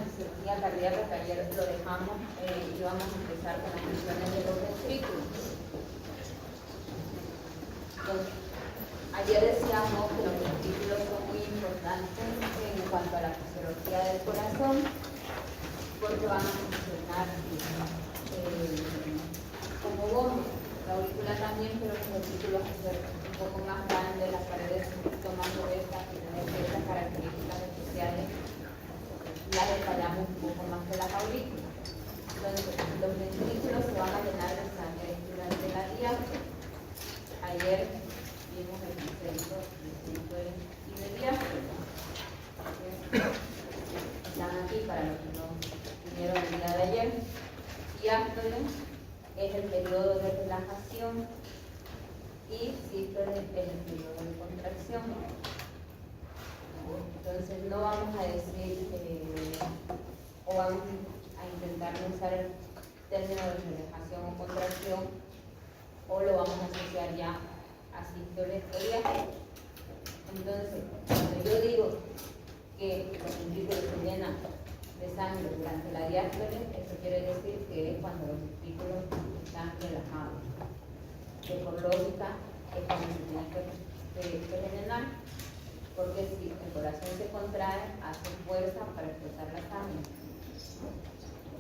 de cirugía cardíaca que ayer lo dejamos y vamos a empezar con las funciones de los ventrículos. Entonces, ayer decíamos que los ventrículos son muy importantes en cuanto a la fisiología del corazón, porque van a funcionar como bombas. La aurícula también, pero los ventrículos van a ser un poco más grandes, las paredes un poquito más gruesas y tener ciertas características especiales. Las detallamos un poco más que las aurículas. Entonces, los ventrículos se van a llenar de sangre durante la diástole. Ayer vimos el concepto y de diástole. Están aquí para los que no vinieron el día de ayer. Diástole es el periodo de relajación y sístole es el periodo de contracción. Entonces no vamos a decir o vamos a intentar no usar el término de relajación o contracción, o lo vamos a asociar ya a sístole o diástole. Entonces, cuando yo digo que los ventrículos se llenan de sangre durante la diástole, eso quiere decir que es cuando los ventrículos están relajados. Que por lógica es cuando se tiene que rellenar, porque si el corazón se contrae, hace fuerza para expulsar la sangre.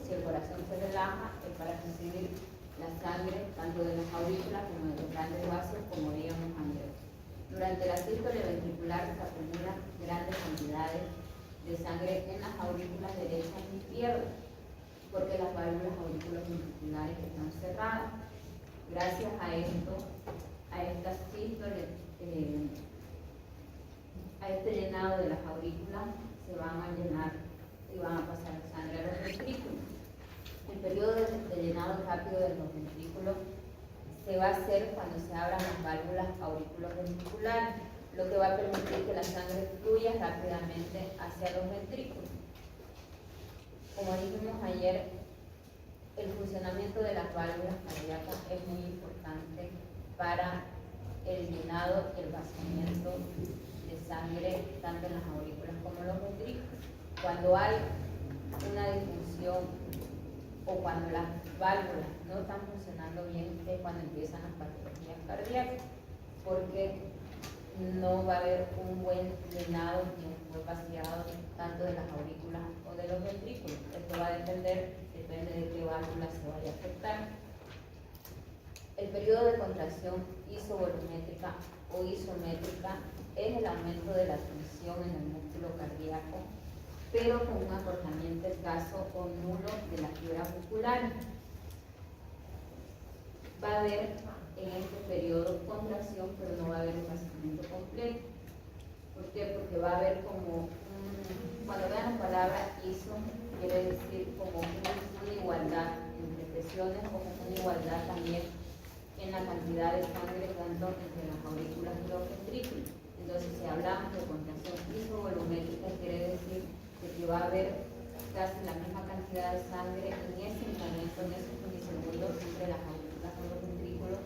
Si el corazón se relaja, es para recibir la sangre tanto de las aurículas como de los grandes vasos, como veíamos ayer. Durante la sístole ventricular se acumulan grandes cantidades de sangre en las aurículas derecha y izquierda, porque las válvulas auriculoventriculares están cerradas. Gracias a esto, a esta sístole, a este llenado de las aurículas, se van a llenar y van a pasar sangre a los ventrículos. El periodo de llenado rápido de los ventrículos se va a hacer cuando se abran las válvulas auriculoventriculares, lo que va a permitir que la sangre fluya rápidamente hacia los ventrículos. Como dijimos ayer, el funcionamiento de las válvulas cardíacas es muy importante para el llenado y el vaciamiento de sangre tanto en las aurículas como en los ventrículos. Cuando hay una disfunción o cuando las válvulas no están funcionando bien, es cuando empiezan las patologías cardíacas, porque no va a haber un buen llenado ni un buen vaciado tanto de las aurículas o de los ventrículos. Esto va a depende de qué válvula se vaya a afectar. El periodo de contracción isovolumétrica o isométrica es el aumento de la tensión en el músculo cardíaco, pero con un acortamiento escaso o nulo de la fibra muscular. Va a haber en este periodo contracción, pero no va a haber un vaciamiento completo. ¿Por qué? Porque va a haber como cuando vean la palabra iso, quiere decir como una igualdad entre presiones, como una igualdad también en la cantidad de sangre tanto entre las aurículas y los ventrículos. Entonces, si hablamos de contracción isovolumétrica, quiere decir que va a haber casi la misma cantidad de sangre en ese momento, en esos milisegundos, entre las aurículas y los ventrículos.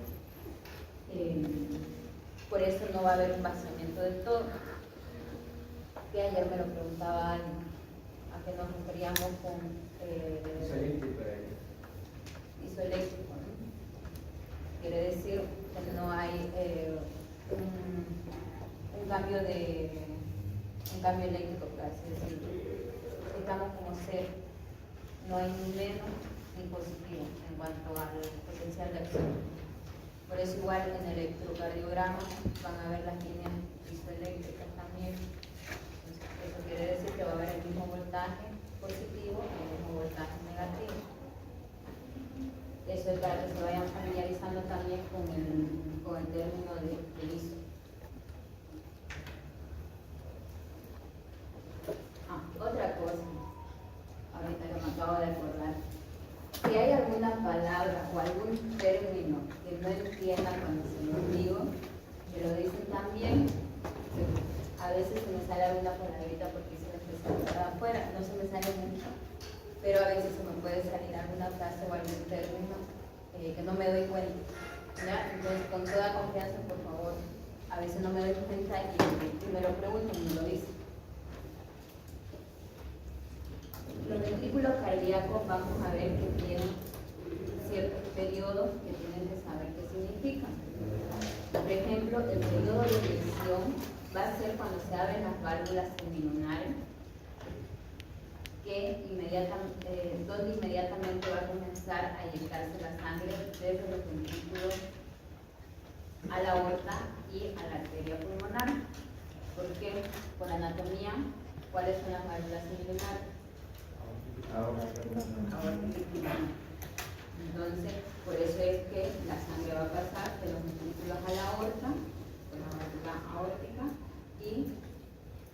Por eso no va a haber un vaciamiento del todo. Que ayer me lo preguntaba alguien, a qué nos referíamos con isoeléctrico, ¿no? Quiere decir que no hay un cambio eléctrico, por así decirlo. Estamos como cero, no hay ni menos ni positivo en cuanto al potencial de acción. Por eso igual en el electrocardiograma van a ver las líneas isoeléctricas también. Eso quiere decir que va a haber el mismo voltaje positivo y el mismo voltaje negativo. Eso es para que se vayan familiarizando también con el término de ISO. Otra cosa, ahorita que me acabo de acordar, si hay alguna palabra o algún término que no entiendan cuando se los digo, me lo dicen también. A veces se me sale alguna palabrita porque se me está afuera, no se me sale mucho, pero a veces se me puede salir alguna frase o algún término que no me doy cuenta, ¿ya? Entonces, con toda confianza, por favor, a veces no me doy cuenta y me lo pregunto y me lo dicen. ventrículo cardíaco vamos a ver que tiene ciertos periodos que tienen que saber qué significan. Por ejemplo, el periodo de eyección va a ser cuando se abren las válvulas seminunales, donde inmediatamente va a comenzar a eyectarse la sangre desde los ventrículos a la aorta y a la arteria pulmonar. ¿Por qué? Por anatomía, ¿cuáles son las válvulas seminunales? Entonces, por eso es que la sangre va a pasar de los ventrículos a la aorta, por la válvula aórtica, y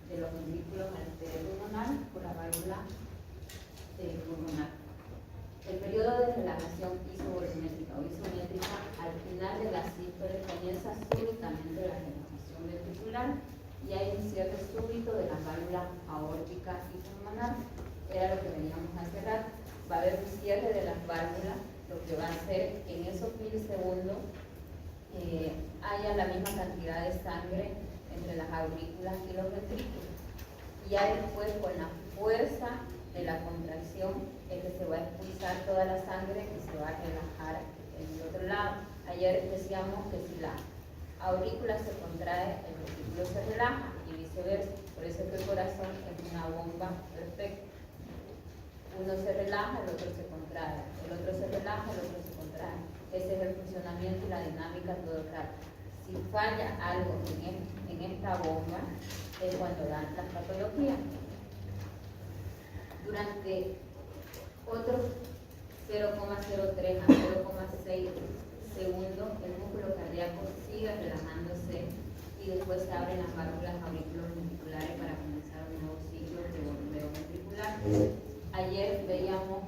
de los ventrículos a la arteria pulmonar, por la válvula pulmonar. El periodo de relajación isovolumétrica o isométrica, al final de la sístole comienza súbitamente la relajación ventricular y hay un cierre súbito de la válvula aórtica y pulmonar. Era lo que veníamos hace rato. Va a haber un cierre de las válvulas, lo que va a hacer que en esos milisegundos haya la misma cantidad de sangre entre las aurículas y los ventrículos. Y ya después, con la fuerza de la contracción, es que se va a expulsar toda la sangre y se va a relajar en el otro lado. Ayer decíamos que si la aurícula se contrae, el ventrículo se relaja y viceversa. Por eso es que el corazón es una bomba perfecta. Uno se relaja, el otro se contrae. El otro se relaja, el otro se contrae. Ese es el funcionamiento y la dinámica todo el rato. Si falla algo en esta bomba, es cuando dan las patologías. Durante otros 0,03 a 0,6 segundos, el músculo cardíaco sigue relajándose y después se abren las válvulas auriculoventriculares para comenzar un nuevo ciclo de bombeo ventricular. Ayer veíamos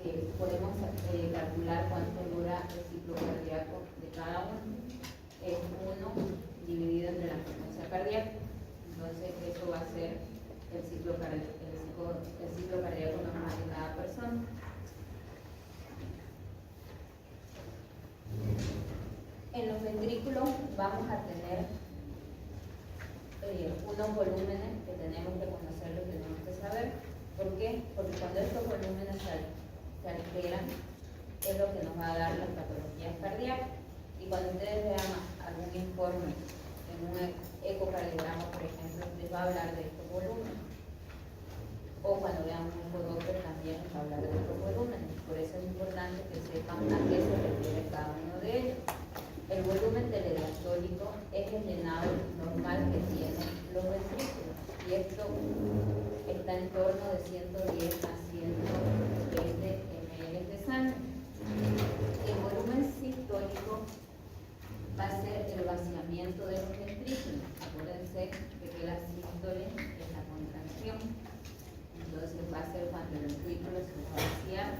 que podemos calcular cuánto dura el ciclo cardíaco de cada uno. Es 1 dividido entre la frecuencia cardíaca. Entonces, eso va a ser el ciclo cardíaco normal de cada persona. En los ventrículos vamos a tener unos volúmenes que tenemos que conocerlos, tenemos que saber. ¿Por qué? Porque cuando estos volúmenes se alteran, es lo que nos va a dar las patologías cardíacas. Y cuando ustedes vean algún informe en un ecocardiograma, por ejemplo, les va a hablar de estos volúmenes. O cuando vean un ecodoppler también les va a hablar de estos volúmenes. Por eso es importante que sepan a qué se refiere cada uno de ellos. El volumen telediastólico es el llenado normal que tienen los ventrículos. Y esto está en torno de 110 a 120 ml de sangre. El volumen sistólico va a ser el vaciamiento de los ventrículos. Acuérdense de que la sístole es la contracción. Entonces va a ser cuando el ventrículo se va a vaciar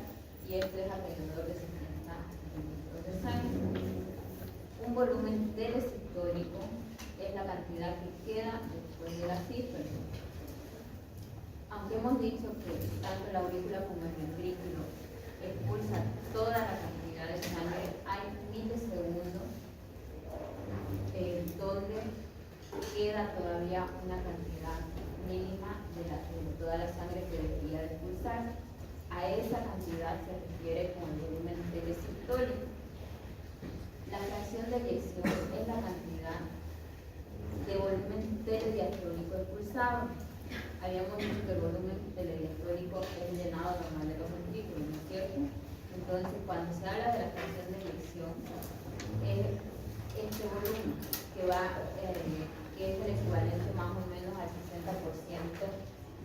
y esto es alrededor de 70 mililitros de sangre. Un volumen telesistólico es la cantidad que queda después de la sístole. Aunque hemos dicho que tanto la aurícula como el ventrículo expulsan toda la cantidad de sangre, hay milisegundos donde queda todavía una cantidad mínima de toda la sangre que debería de expulsar. A esa cantidad se refiere con el volumen telesistólico. La fracción de eyección es la cantidad de volumen telediastólico expulsado. Habíamos dicho que el volumen telediastólico es el llenado normal de los ventrículos, ¿no es cierto? Entonces, cuando se habla de la fracción de eyección, es este volumen que es el equivalente más o menos al 60%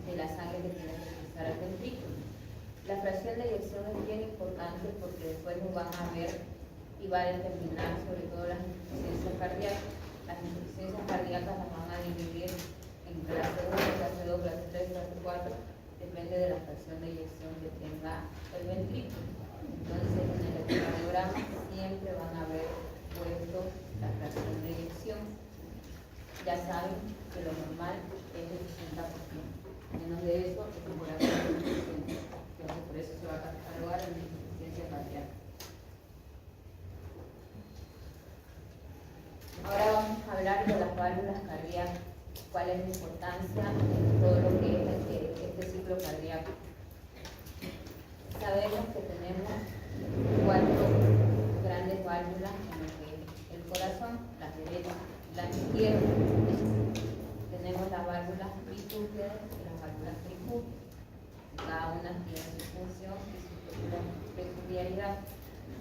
de la sangre que tiene que expulsar al ventrículo. La fracción de eyección es bien importante porque después nos van a ver y va a determinar sobre todo las insuficiencias cardíacas. Las insuficiencias cardíacas las van a dividir en clase 1, clase 2, clase 3, clase 4, depende de la fracción de eyección que tenga el ventrículo. Entonces, en el ecocardiograma siempre van a ver puesto la fracción de eyección. Ya saben que lo normal es el 60%. Menos de eso es por insuficiencia. Entonces, por eso se va a catalogar en insuficiencia cardíaca. Ahora vamos a hablar de las válvulas cardíacas, cuál es la importancia de todo lo que es este ciclo cardíaco. sabemos que tenemos 4 grandes válvulas en lo que es el corazón, la derecha y la izquierda. Tenemos las válvulas bicúspide y las válvulas tricúspides. Cada una tiene su función y su peculiaridad.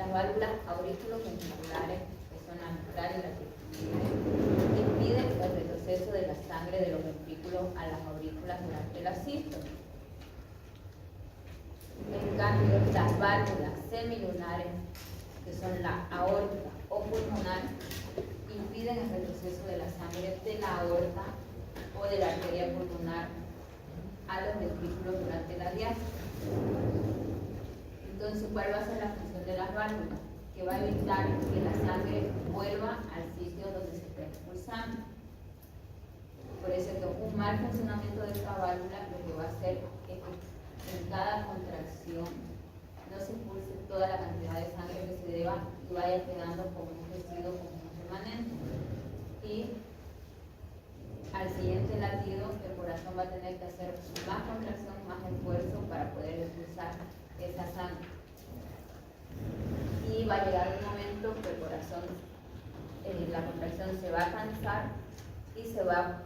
Las válvulas auriculoventriculares, que son la mitral y la tricuspide, impiden el retroceso de la sangre de los ventrículos a las aurículas durante la sístole. En cambio, las válvulas semilunares, que son la aórtica o pulmonar, impiden el retroceso de la sangre de la aorta o de la arteria pulmonar a los ventrículos durante la diástole. Entonces, ¿cuál va a ser la función de las válvulas? Que va a evitar que la sangre vuelva al sitio donde se está expulsando. Por eso que un mal funcionamiento de esta válvula lo que va a hacer es que en cada contracción no se expulse toda la cantidad de sangre que se deba y vaya quedando como un residuo común permanente. Y al siguiente latido el corazón va a tener que hacer más contracción, más esfuerzo para poder expulsar esa sangre. Y va a llegar un momento que el corazón, la contracción se va a cansar y se va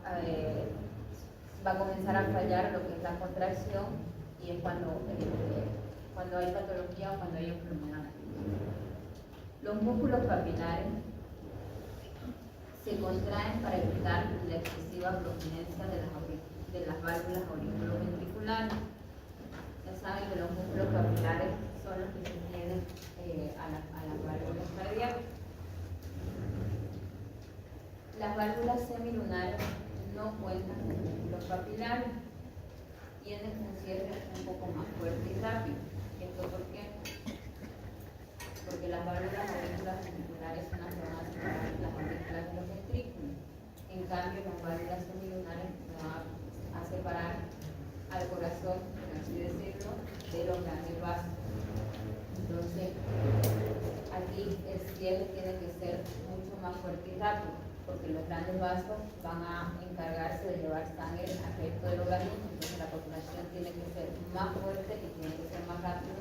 a comenzar a fallar lo que es la contracción, y es cuando hay patología o cuando hay enfermedad. Los músculos papilares se contraen para evitar la excesiva prominencia de las válvulas auriculoventriculares. Ya saben que los músculos papilares son los que sostienen a las válvulas cardíacas. Las válvulas semilunares no cuentan con músculos papilares, tienen un cierre un poco más fuerte y rápido. ¿Esto por qué? Porque las válvulas auriculoventriculares son las que van a separar las aurículas de los ventrículos. En cambio, las válvulas semilunares van a separar al corazón, por así decirlo, de los grandes vasos. Entonces, aquí el cierre tiene que ser mucho más fuerte y rápido, porque los grandes vasos van a encargarse de llevar sangre al resto del organismo. Entonces la populación tiene que ser más fuerte y tiene que ser más rápido,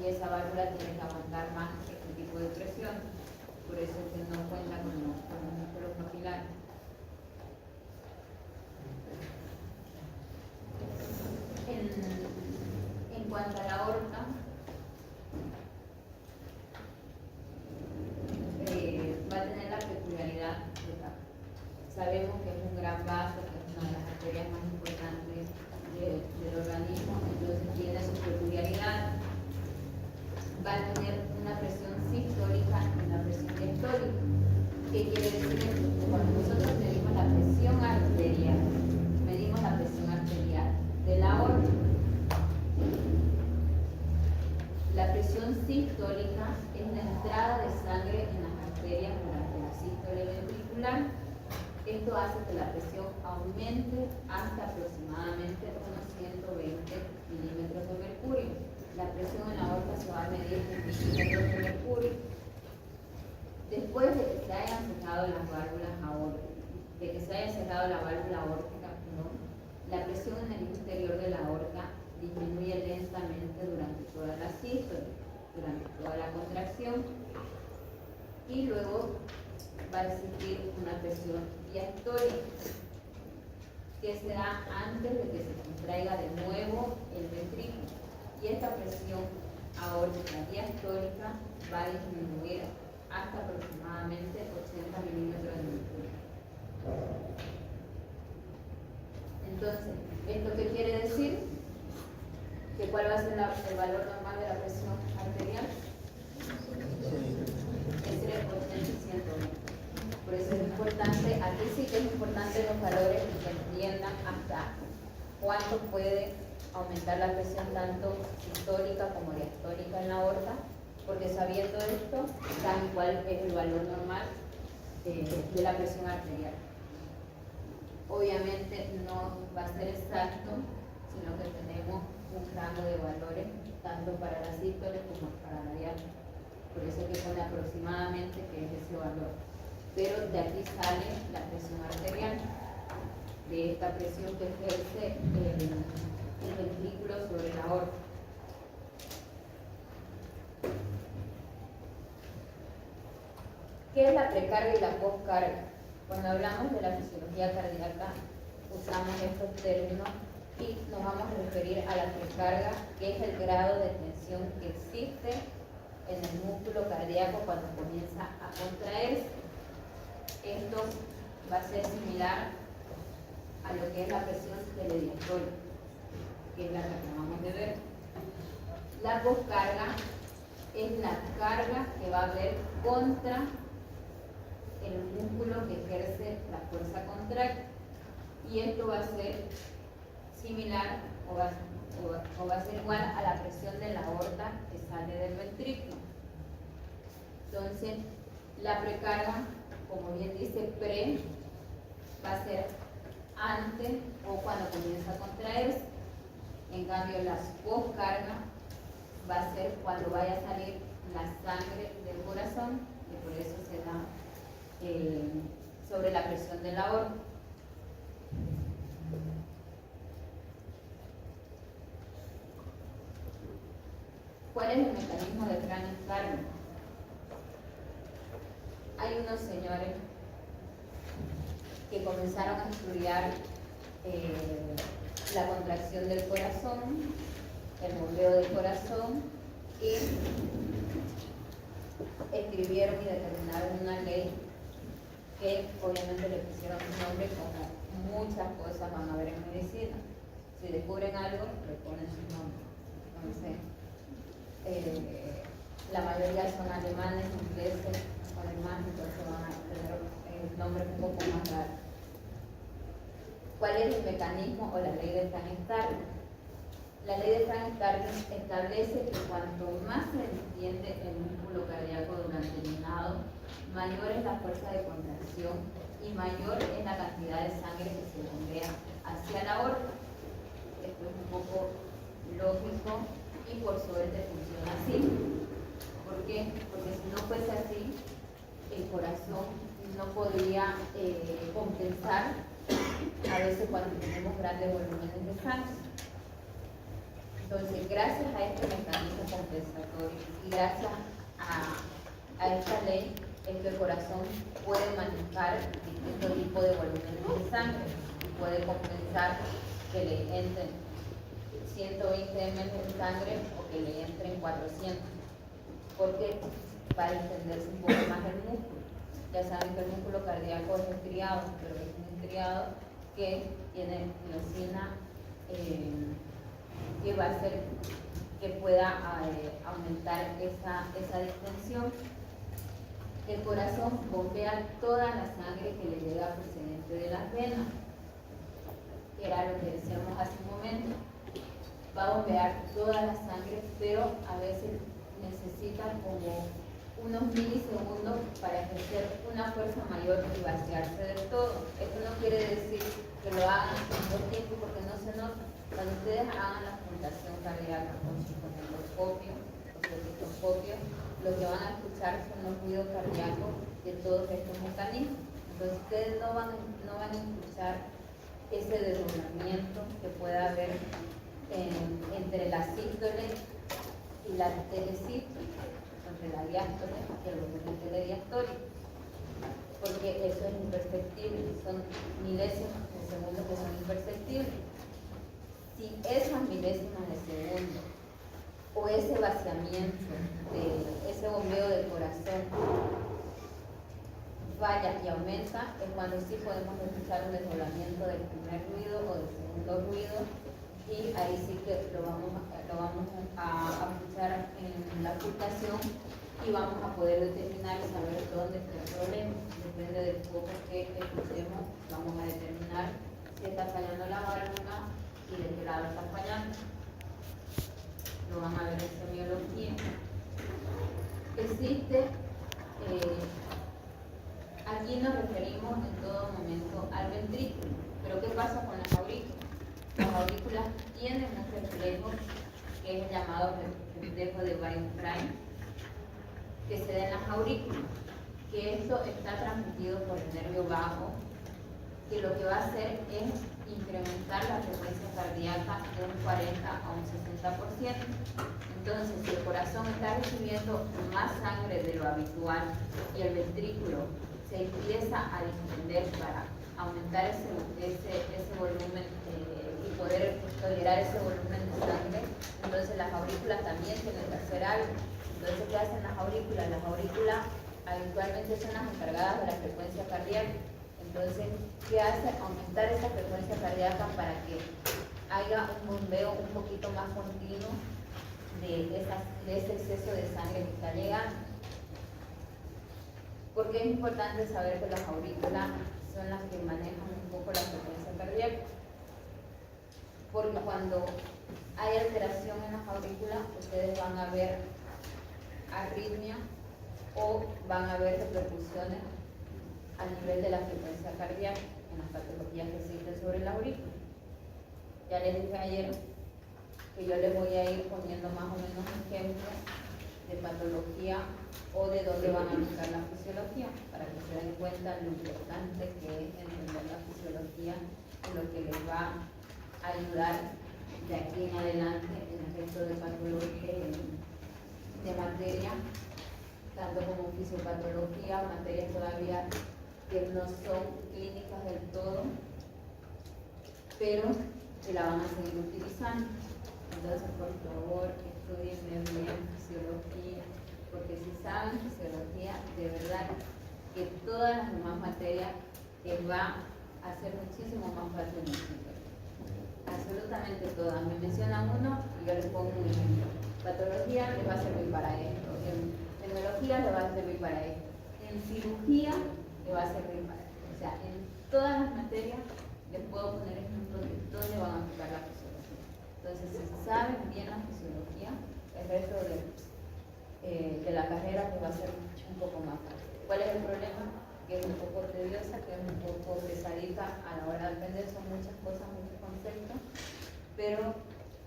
y esa válvula tiene que aguantar más este tipo de presión. Por eso es que no cuenta con los músculos papilares. En cuanto a la aorta, va a tener la peculiaridad de sabemos que es un gran vaso, que es una de las arterias más importantes del organismo, entonces tiene su peculiaridad. Va a tener una presión sistólica y una presión diastólica. ¿Qué quiere decir esto? Que cuando nosotros medimos la presión arterial de la aorta, la presión sistólica es la entrada de sangre en las arterias durante la sístole ventricular. Esto hace que la presión aumente hasta aproximadamente unos 120 milímetros de mercurio. La presión en la aorta se va a medir en milímetros de mercurio. Después de que se hayan cerrado las válvulas aórticas, la válvula aórtica, la presión en el interior de la aorta disminuye lentamente durante toda la sístole, durante toda la contracción, y luego va a existir una presión diastólica que se da antes de que se contraiga de nuevo el ventrículo, y esta presión aórtica diastólica va a disminuir hasta aproximadamente 80 milímetros de mercurio. Entonces, ¿esto qué quiere decir? ¿Que cuál va a ser el valor normal de la presión arterial? Entre 80 y 120. Por eso es importante, aquí sí que es importante los valores y que entiendan hasta cuánto puede aumentar la presión tanto sistólica como diastólica en la aorta, porque sabiendo esto, saben cuál es el valor normal de la presión arterial. Obviamente no va a ser exacto, sino que tenemos un rango de valores tanto para la sístole como para la diástole. Por eso es que pone aproximadamente que es ese valor. Pero de aquí sale la presión arterial, de esta presión que ejerce el ventrículo sobre la aorta. ¿Qué es la precarga y la postcarga? Cuando hablamos de la fisiología cardíaca, usamos estos términos y nos vamos a referir a la precarga, que es el grado de tensión que existe en el músculo cardíaco cuando comienza a contraerse. Esto va a ser similar a lo que es la presión telediastólica, que es la que acabamos de ver. La postcarga es la carga que va a haber contra el músculo que ejerce la fuerza contracta, y esto va a ser similar o va a ser igual a la presión de la aorta que sale del ventrículo. Entonces, la precarga, como bien dice, va a ser antes o cuando comienza a contraerse. En cambio, la postcarga va a ser cuando vaya a salir la sangre del corazón, y por eso se da sobre la presión de la aorta. ¿Cuál es el mecanismo del cráneo externo? Hay unos señores que comenzaron a estudiar la contracción del corazón, el bombeo del corazón, y escribieron y determinaron una ley que obviamente le pusieron un nombre, como muchas cosas van a ver en medicina. Si descubren algo, le ponen su nombre. Entonces, la mayoría son alemanes, ingleses, entonces van a tener nombres un poco más raros. ¿Cuál es el mecanismo o la ley de Frank-Starling? La ley de Frank-Starling establece que cuanto más se extiende el músculo cardíaco durante el llenado, mayor es la fuerza de contracción y mayor es la cantidad de sangre que se bombea hacia la aorta. Esto es un poco lógico y por suerte funciona así. ¿Por qué? Porque si no fuese así, el corazón no podría compensar a veces cuando tenemos grandes volúmenes de sangre. Entonces, gracias a este mecanismo compensatorio y gracias a esta ley, es que el corazón puede manejar distintos tipos de volúmenes de sangre y puede compensar que le entren 120 ml de sangre o que le entren 400. Porque para extenderse un poco más el músculo. Ya saben que el músculo cardíaco es estriado, pero es un estriado que tiene miosina que va a hacer que pueda aumentar esa distensión. El corazón bombea toda la sangre que le llega procedente de las venas, que era lo que decíamos hace un momento. Va a bombear toda la sangre, pero a veces necesita como unos milisegundos para ejercer una fuerza mayor y vaciarse del todo. Esto no quiere decir que lo hagan en 2 tiempos porque no se nota. Cuando ustedes hagan la puntación cardíaca con su estetoscopio, lo que van a escuchar son los ruidos cardíacos de todos estos mecanismos. Entonces ustedes no van a escuchar ese desdoblamiento que pueda haber entre la sístole y la telesístole, entre la diástole y el volumen telediastólico, porque eso es imperceptible, son milésimas de segundo que son imperceptibles. Si esas milésimas de segundo o ese vaciamiento, ese bombeo del corazón falla y aumenta, es cuando sí podemos escuchar un desdoblamiento del primer ruido o del segundo ruido, y ahí sí que lo vamos a escuchar en la ocultación y vamos a poder determinar y saber dónde está el problema. Depende del foco que escuchemos, vamos a determinar si está fallando la válvula y de qué lado está fallando. Lo van a ver en semiología. Existe, aquí nos referimos en todo momento al ventrículo, pero ¿qué pasa con las aurículas? Las aurículas tienen un reflejo que es el llamado reflejo de Weinstein, que se da en las aurículas, que esto está transmitido por el nervio vago, que lo que va a hacer es incrementar la frecuencia cardíaca de un 40 a un 60%. Entonces, si el corazón está recibiendo más sangre de lo habitual y el ventrículo se empieza a distender para aumentar ese volumen y poder tolerar ese volumen de sangre, entonces las aurículas también tienen que hacer algo. Entonces, ¿qué hacen las aurículas? Las aurículas habitualmente son las encargadas de la frecuencia cardíaca. Entonces, ¿qué hace? Aumentar esa frecuencia cardíaca para que haya un bombeo un poquito más continuo de ese exceso de sangre que está llegando. ¿Por qué es importante saber que las aurículas son las que manejan un poco la frecuencia cardíaca? Porque cuando hay alteración en las aurículas, ustedes van a ver arritmia o van a ver repercusiones a nivel de la frecuencia cardíaca en las patologías que existen sobre la aurícula. Ya les dije ayer que yo les voy a ir poniendo más o menos ejemplos de patología o de dónde van a buscar la fisiología, para que se den cuenta lo importante que es entender la fisiología y lo que les va a ayudar de aquí en adelante en el resto de patología de materia, tanto como fisiopatología, materias todavía que no son clínicas del todo, pero que la van a seguir utilizando. Entonces, por favor, estudien bien fisiología, porque si saben fisiología, de verdad que todas las demás materias les va a ser muchísimo más fácil de entender. Absolutamente todas. Me mencionan uno y yo les pongo un ejemplo. Patología les va a servir para esto, en tecnología les va a servir para esto, en cirugía les va a servir para esto. O sea, en todas las materias les puedo poner ejemplos de dónde van a aplicar la fisiología. Entonces, si saben bien la fisiología, el resto de la carrera les va a ser un poco más fácil. ¿Cuál es el problema? Que es un poco tediosa, que es un poco pesadita a la hora de aprender, son muchas cosas, muchos conceptos, pero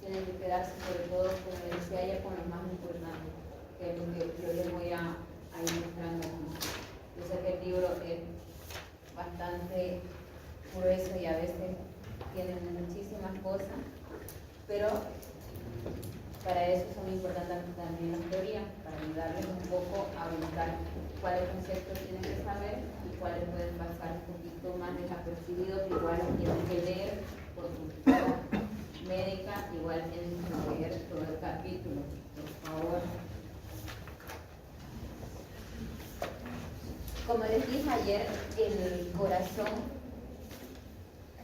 tienen que quedarse sobre todo, como les decía ayer, con lo más importante, que es lo que yo les voy a ir mostrando aquí. Yo sé que el libro es bastante grueso y a veces tiene muchísimas cosas, pero para eso son importantes también las teorías, para ayudarles un poco a ubicar cuáles conceptos tienen que saber y cuáles pueden pasar un poquito más desapercibidos, que igual tienen que leer por su médica, igual tienen que leer todo el capítulo, por favor. Como les dije ayer, el corazón,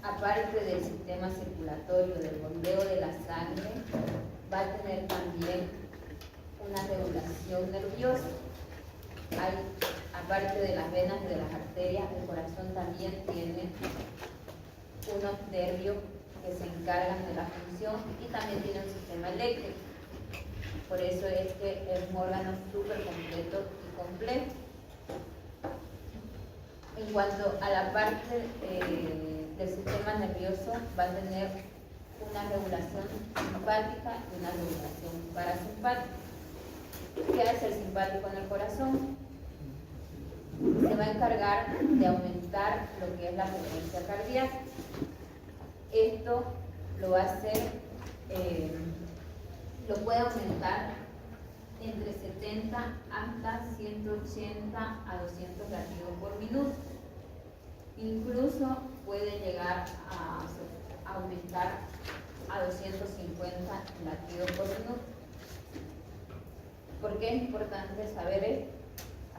aparte del sistema circulatorio, del bombeo de la sangre, va a tener también una regulación nerviosa. Aparte de las venas y de las arterias, el corazón también tiene unos nervios que se encargan de la función y también tiene un sistema eléctrico. Por eso es que es un órgano súper completo y complejo. En cuanto a la parte del sistema nervioso, va a tener una regulación simpática y una regulación parasimpática. ¿Qué hace el simpático en el corazón? Se va a encargar de aumentar lo que es la frecuencia cardíaca. Esto lo va a hacer, lo puede aumentar entre 70 hasta 180 a 200 latidos por minuto. Incluso puede llegar a aumentar a 250 latidos por minuto. ¿Por qué es importante saber esto?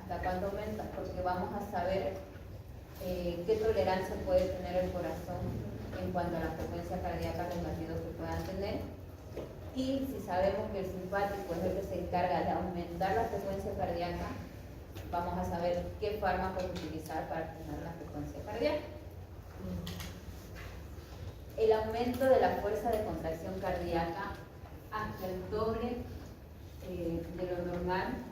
¿Hasta cuánto aumenta? Porque vamos a saber qué tolerancia puede tener el corazón en cuanto a la frecuencia cardíaca, los latidos que puedan tener. Y si sabemos que el simpático es el que se encarga de aumentar la frecuencia cardíaca, vamos a saber qué fármacos utilizar para tener la frecuencia cardíaca. El aumento de la fuerza de contracción cardíaca hasta el doble de lo normal.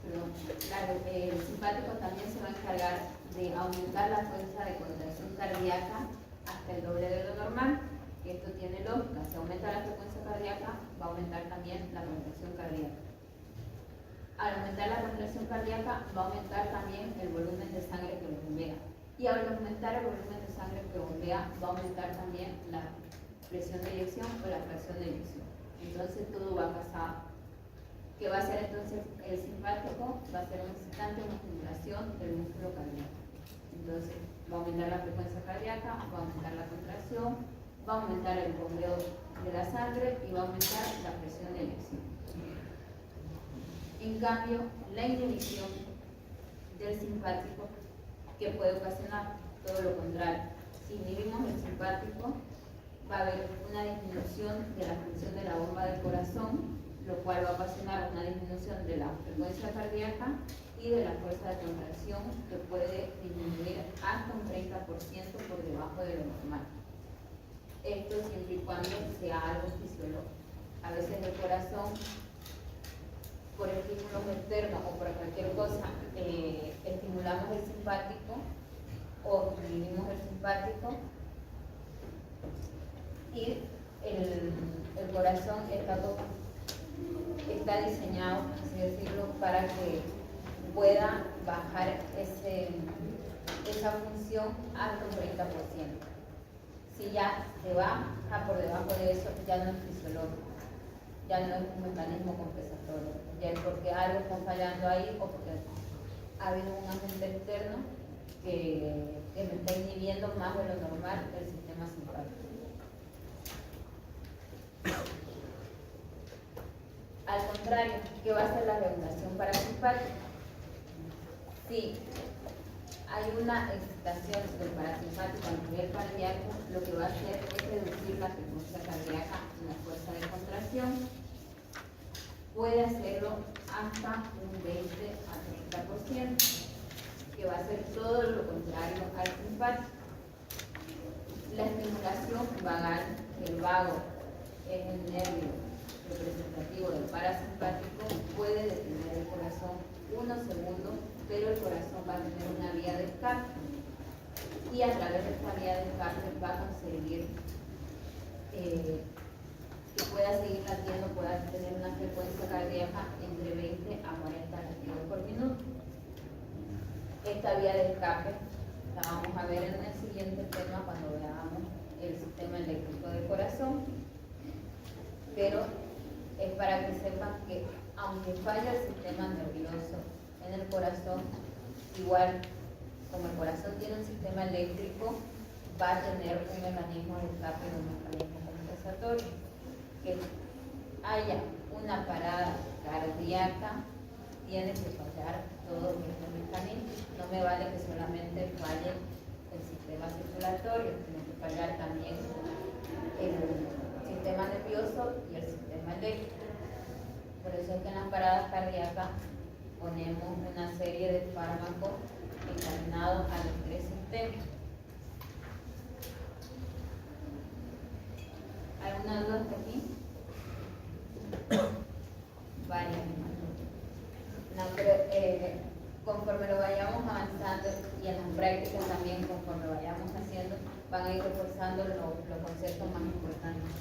El simpático también se va a encargar de aumentar la fuerza de contracción cardíaca hasta el doble de lo normal. Esto tiene lógica. Si aumenta la frecuencia cardíaca, va a aumentar también la contracción cardíaca. Al aumentar la contracción cardíaca, va a aumentar también el volumen de sangre que le bombea. Y al aumentar el volumen de sangre que bombea, va a aumentar también la presión de eyección o la fracción de eyección. Entonces todo va casado. ¿Qué va a hacer entonces el simpático? Va a ser un excitante, una estimulación del músculo cardíaco. Entonces va a aumentar la frecuencia cardíaca, va a aumentar la contracción, va a aumentar el bombeo de la sangre y va a aumentar la presión de eyección. En cambio, la inhibición del simpático, que puede ocasionar todo lo contrario. Si inhibimos el simpático, va a haber una disminución de la función de la bomba del corazón, lo cual va a ocasionar una disminución de la frecuencia cardíaca y de la fuerza de contracción, que puede disminuir hasta un 30% por debajo de lo normal. Esto siempre y cuando sea algo fisiológico. A veces el corazón, por estímulos externos o por cualquier cosa, estimulamos el simpático o inhibimos el simpático, y el corazón está diseñado, así decirlo, para que pueda bajar esa función hasta un 30%. Si ya se baja por debajo de eso, ya no es fisiológico, ya no es un mecanismo compensatorio, ya es porque algo está fallando ahí o porque ha habido un agente externo que me está inhibiendo más de lo normal el sistema simpático. Al contrario, ¿qué va a hacer la regulación parasimpática? Si hay una excitación del parasimpático a nivel cardíaco, lo que va a hacer es reducir la frecuencia cardíaca y la fuerza de contracción. Puede hacerlo hasta un 20 a 30%, que va a ser todo lo contrario al simpático. La estimulación vagal, el vago es el nervio representativo del parasimpático, puede detener el corazón unos segundos, pero el corazón va a tener una vía de escape, y a través de esta vía de escape va a conseguir que pueda seguir latiendo, pueda tener una frecuencia cardíaca entre 20 a 40 latidos por minuto. Esta vía de escape la vamos a ver en el siguiente tema cuando veamos el sistema eléctrico del corazón, pero es para que sepan que aunque falla el sistema nervioso en el corazón, igual como el corazón tiene un sistema eléctrico, va a tener un mecanismo de escape y un mecanismo compensatorio. Que haya una parada cardíaca, tiene que fallar todo este mecanismo. No me vale que solamente falle el sistema circulatorio, tiene que fallar también el sistema nervioso y el sistema eléctrico. Por eso es que en las paradas cardíacas ponemos una serie de fármacos encaminados a los tres sistemas. ¿Alguna duda hasta aquí? Varias. No, pero conforme lo vayamos avanzando y en las prácticas también, conforme vayamos haciendo, van a ir reforzando los conceptos más importantes.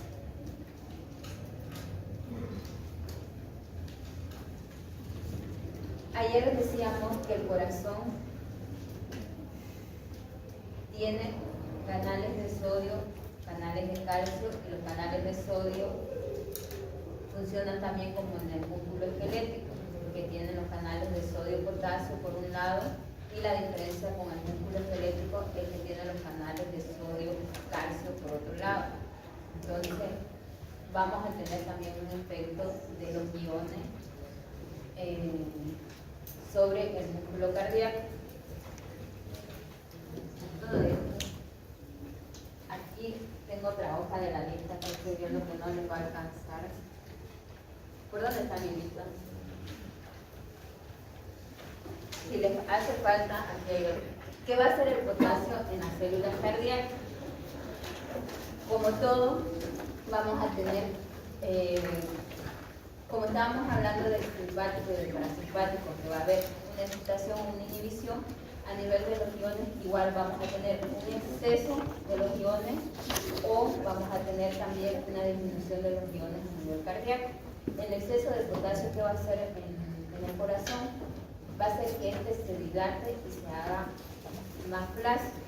Ayer decíamos que el corazón tiene canales de sodio, canales de calcio, y los canales de sodio funcionan también como en el músculo esquelético, porque tienen los canales de sodio-potasio por un lado, y la diferencia con el músculo esquelético es que tiene los canales de sodio-calcio por otro lado. Entonces, vamos a tener también un efecto de los iones sobre el músculo cardíaco. Entonces, aquí tengo otra hoja de la lista que estoy viendo que no les va a alcanzar. ¿Por dónde está mi lista? Si les hace falta, aquí hay otro. ¿Qué va a hacer el potasio en las células cardíacas? Como todo, vamos a tener, como estábamos hablando del simpático y del parasimpático, que va a haber una excitación o una inhibición, a nivel de los iones igual vamos a tener un exceso de los iones, o vamos a tener también una disminución de los iones a nivel cardíaco. El exceso de potasio que va a hacer en el corazón va a hacer que este se dilate y se haga más flácido.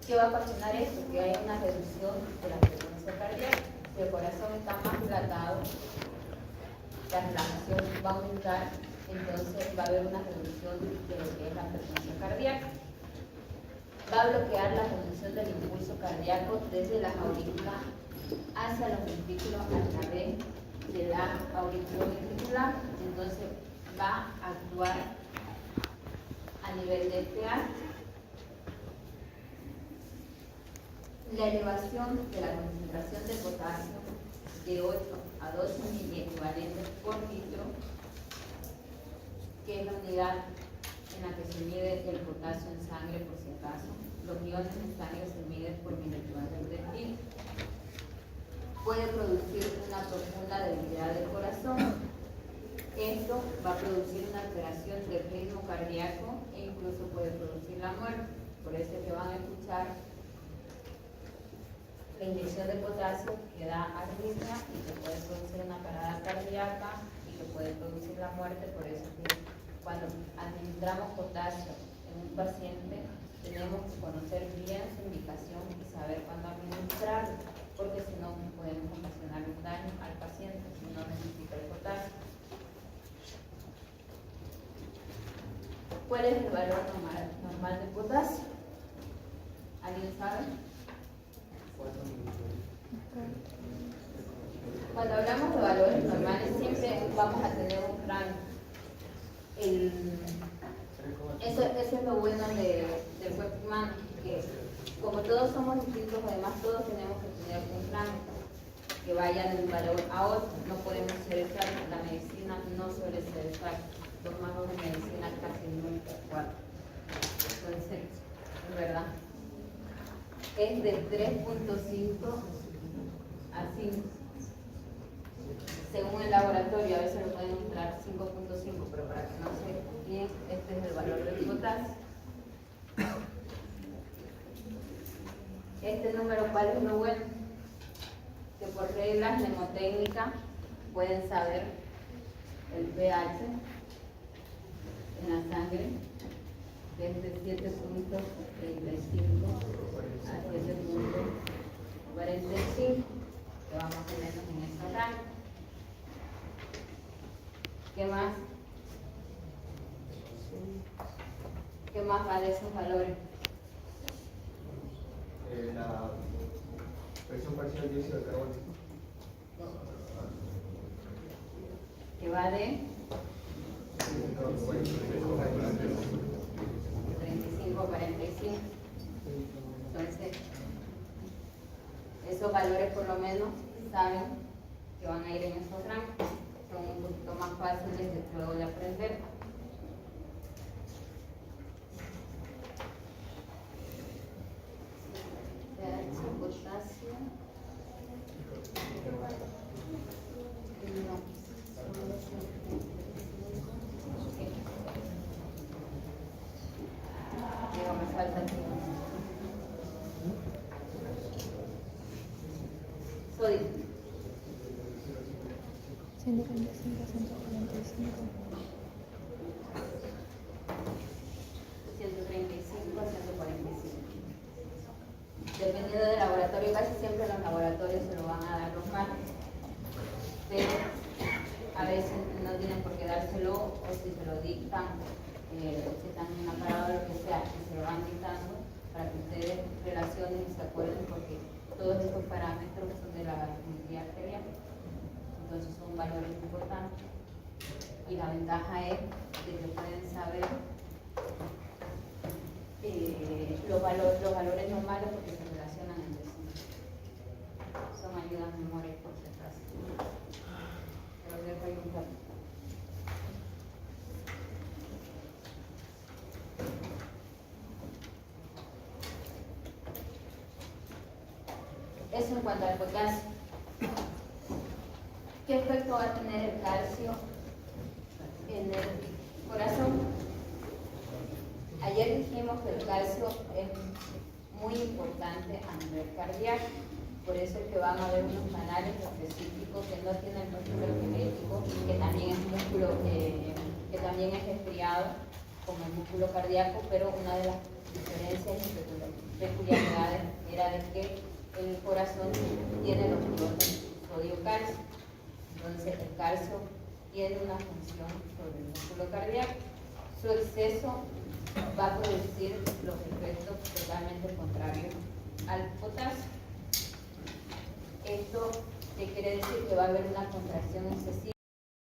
¿Qué va a ocasionar esto? Que hay una reducción de la frecuencia cardíaca. Si el corazón está más dilatado, la relajación va a aumentar, entonces va a haber una reducción de lo que es la frecuencia cardíaca. Va a bloquear la conducción del impulso cardíaco desde las aurículas hacia los ventrículos a través de la auriculoventricular. Entonces va a actuar a nivel del pH. La elevación de la concentración de potasio de 8 a 12 miliequivalentes por litro, que es la unidad en la que se mide el potasio en sangre, por si acaso. Los iones en sangre se miden por miliequivalente de litro. Puede producir una profunda debilidad del corazón. Esto va a producir una alteración del ritmo cardíaco e incluso puede producir la muerte. Por eso es que van a escuchar la inyección de potasio que da arritmia y que puede producir una parada cardíaca y que puede producir la muerte. Por eso es que cuando administramos potasio en un paciente tenemos que conocer bien su indicación y saber cuándo administrarlo, porque si no podemos ocasionar un daño al paciente si no necesita el potasio. ¿Cuál es el valor normal de potasio? ¿Alguien sabe? Cuando hablamos de valores normales siempre vamos a tener un rango. Eso es lo bueno del cuerpo humano, que como todos somos distintos, además todos tenemos que tener un rango que vaya de un valor a otro. No podemos ser exactos, la medicina no suele ser exacta. 2 más 2 de medicina casi nunca 4. Entonces, es verdad. Es de 3.5 a 5. Según el laboratorio, a veces lo pueden mostrar 5.5, pero para que no se bien, este es el valor del potasio. Este número, ¿cuál es lo bueno? Que por reglas mnemotécnicas pueden saber el pH en la sangre desde 7.35 a 7.45, que vamos a tenernos en esta rango. ¿Qué más? ¿Qué más va de esos valores? La presión parcial de dióxido de carbono. Que va de 35 a 45. Entonces, esos valores por lo menos saben que van a ir en esos rangos. Son un poquito más fáciles luego de aprender. pH, potasio. Digo, me falta aquí. Sodio. 145, 145. 135 a 145. Dependiendo del laboratorio, casi siempre los laboratorios se lo van a dar los marcos, pero a veces no tienen por qué dárselo, o si se lo dictan, si están en una parada o lo que sea, y se lo van dictando para que ustedes relacionen y se acuerden, porque todos estos parámetros son de la gasometría arterial, entonces son valores importantes, y la ventaja es de que pueden saber los valores normales porque se relacionan entre sí. Son ayudas de memoria por si acaso. Pero dejo ahí un rato. Eso en cuanto al potasio. ¿Qué efecto va a tener el calcio en el corazón? Ayer dijimos que el calcio es muy importante a nivel cardíaco, por eso es que van a haber unos canales específicos que no tienen músculo esquelético, que también es músculo, que también es estriado como el músculo cardíaco, pero una de las diferencias y peculiaridades era de que el corazón tiene los iones sodio-calcio. Entonces el calcio tiene una función sobre el músculo cardíaco. Su exceso va a producir los efectos totalmente contrarios al potasio. Esto ¿qué quiere decir? Que va a haber una contracción excesiva